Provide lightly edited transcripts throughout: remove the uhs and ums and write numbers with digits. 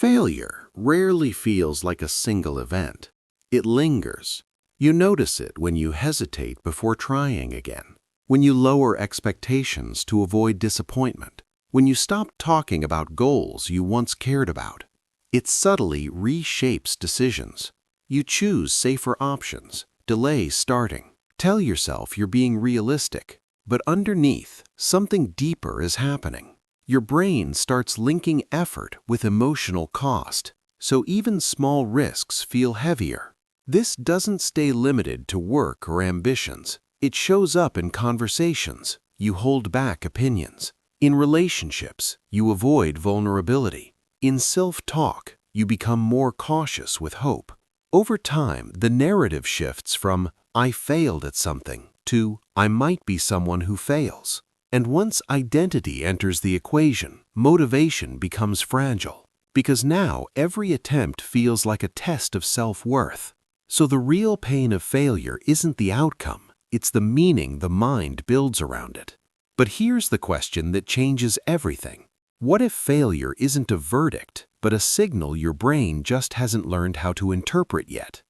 Failure rarely feels like a single event. It lingers. You notice it when you hesitate before trying again, when you lower expectations to avoid disappointment, when you stop talking about goals you once cared about. It subtly reshapes decisions. You choose safer options, delay starting, tell yourself you're being realistic, but underneath, something deeper is happening. Your brain starts linking effort with emotional cost, so even small risks feel heavier. This doesn't stay limited to work or ambitions. It shows up in conversations. You hold back opinions. In relationships, you avoid vulnerability. In self-talk, you become more cautious with hope. Over time, the narrative shifts from "I failed at something" to "I might be someone who fails." And once identity enters the equation, motivation becomes fragile, because now every attempt feels like a test of self-worth. So the real pain of failure isn't the outcome, it's the meaning the mind builds around it. But here's the question that changes everything. What if failure isn't a verdict, but a signal your brain just hasn't learned how to interpret yet?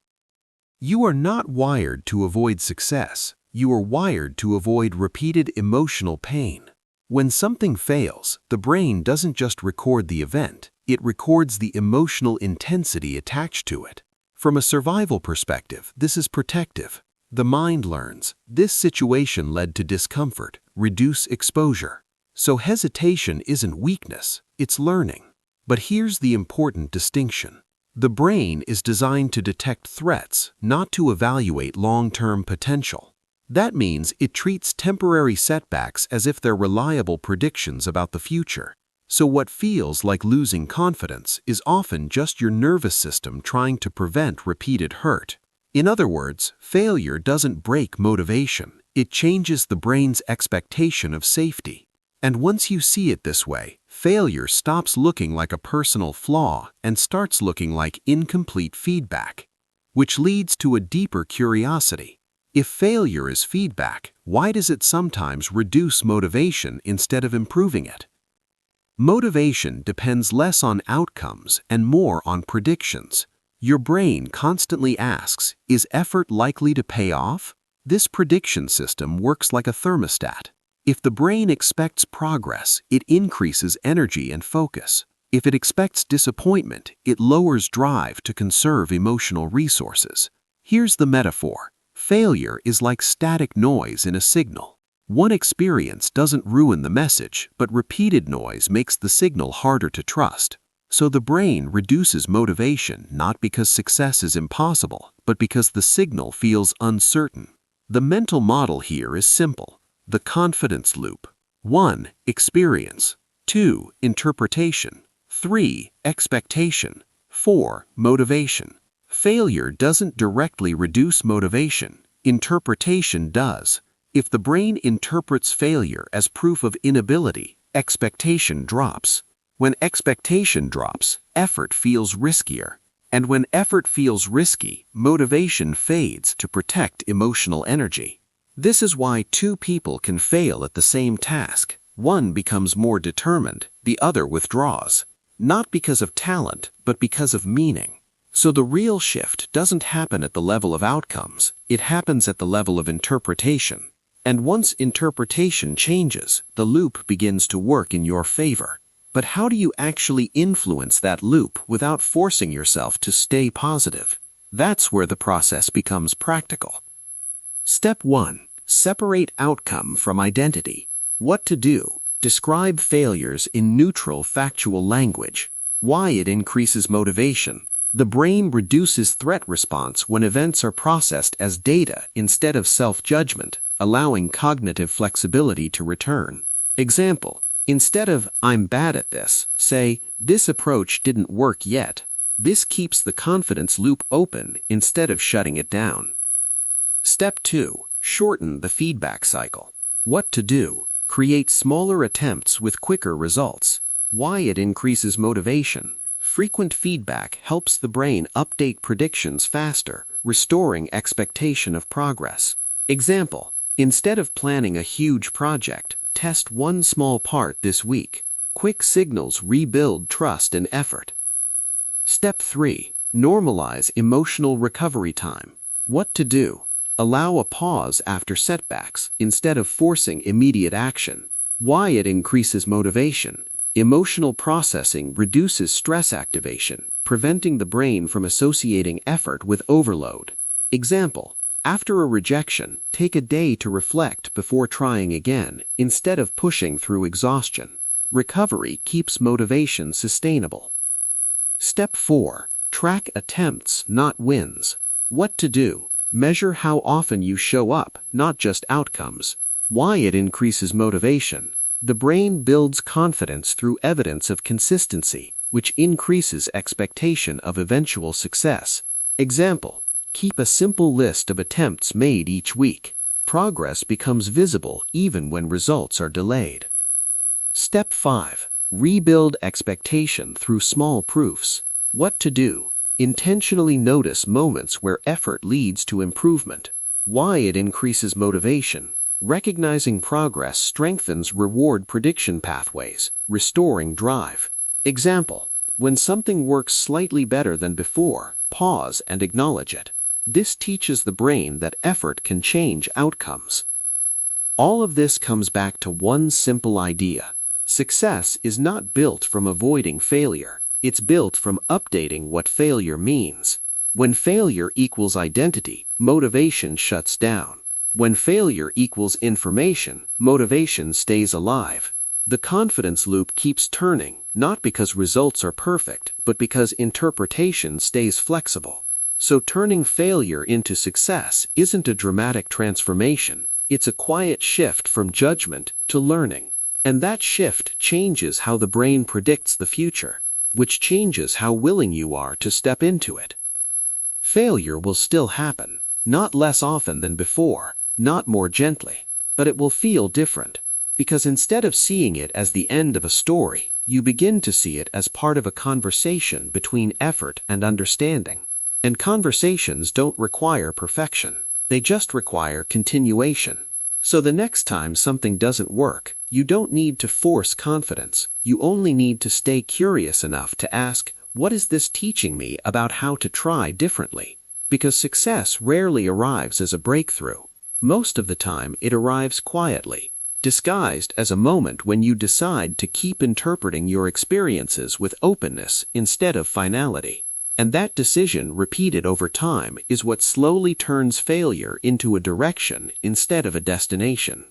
You are not wired to avoid success. You are wired to avoid repeated emotional pain. When something fails, the brain doesn't just record the event, it records the emotional intensity attached to it. From a survival perspective, this is protective. The mind learns, this situation led to discomfort, reduce exposure. So hesitation isn't weakness, it's learning. But here's the important distinction. The brain is designed to detect threats, not to evaluate long-term potential. That means it treats temporary setbacks as if they're reliable predictions about the future. So what feels like losing confidence is often just your nervous system trying to prevent repeated hurt. In other words, failure doesn't break motivation, it changes the brain's expectation of safety. And once you see it this way, failure stops looking like a personal flaw and starts looking like incomplete feedback. Which leads to a deeper curiosity. If failure is feedback, why does it sometimes reduce motivation instead of improving it? Motivation depends less on outcomes and more on predictions. Your brain constantly asks, is effort likely to pay off? This prediction system works like a thermostat. If the brain expects progress, it increases energy and focus. If it expects disappointment, it lowers drive to conserve emotional resources. Here's the metaphor. Failure is like static noise in a signal. One experience doesn't ruin the message, but repeated noise makes the signal harder to trust. So the brain reduces motivation not because success is impossible, but because the signal feels uncertain. The mental model here is simple. The confidence loop. 1. Experience. 2. Interpretation. 3. Expectation. 4. Motivation. Failure doesn't directly reduce motivation. Interpretation does. If the brain interprets failure as proof of inability, expectation drops. When expectation drops, effort feels riskier. And when effort feels risky, motivation fades to protect emotional energy. This is why two people can fail at the same task. One becomes more determined, the other withdraws. Not because of talent, but because of meaning. So the real shift doesn't happen at the level of outcomes, it happens at the level of interpretation. And once interpretation changes, the loop begins to work in your favor. But how do you actually influence that loop without forcing yourself to stay positive? That's where the process becomes practical. Step 1. Separate outcome from identity. What to do? Describe failures in neutral, factual language. Why it increases motivation. The brain reduces threat response when events are processed as data instead of self-judgment, allowing cognitive flexibility to return. Example. Instead of "I'm bad at this," say, "This approach didn't work yet." This keeps the confidence loop open instead of shutting it down. Step 2. Shorten the feedback cycle. What to do? Create smaller attempts with quicker results. Why it increases motivation. Frequent feedback helps the brain update predictions faster, restoring expectation of progress. Example. Instead of planning a huge project, test one small part this week. Quick signals rebuild trust and effort. Step 3. Normalize emotional recovery time. What to do? Allow a pause after setbacks instead of forcing immediate action. Why it increases motivation. Emotional processing reduces stress activation, preventing the brain from associating effort with overload. Example: after a rejection, take a day to reflect before trying again, instead of pushing through exhaustion. Recovery keeps motivation sustainable. Step 4. Track attempts, not wins. What to do? Measure how often you show up, not just outcomes. Why it increases motivation. The brain builds confidence through evidence of consistency, which increases expectation of eventual success. Example: keep a simple list of attempts made each week. Progress becomes visible even when results are delayed. Step 5. Rebuild expectation through small proofs. What to do? Intentionally notice moments where effort leads to improvement. Why it increases motivation. Recognizing progress strengthens reward prediction pathways, restoring drive. Example: when something works slightly better than before, pause and acknowledge it. This teaches the brain that effort can change outcomes. All of this comes back to one simple idea. Success is not built from avoiding failure. It's built from updating what failure means. When failure equals identity, motivation shuts down. When failure equals information, motivation stays alive. The confidence loop keeps turning, not because results are perfect, but because interpretation stays flexible. So turning failure into success isn't a dramatic transformation. It's a quiet shift from judgment to learning. And that shift changes how the brain predicts the future, which changes how willing you are to step into it. Failure will still happen, not less often than before, not more gently, but it will feel different, because instead of seeing it as the end of a story, you begin to see it as part of a conversation between effort and understanding. And conversations don't require perfection, they just require continuation. So the next time something doesn't work, you don't need to force confidence. You only need to stay curious enough to ask, what is this teaching me about how to try differently? Because success rarely arrives as a breakthrough. Most of the time it arrives quietly, disguised as a moment when you decide to keep interpreting your experiences with openness instead of finality. And that decision, repeated over time, is what slowly turns failure into a direction instead of a destination.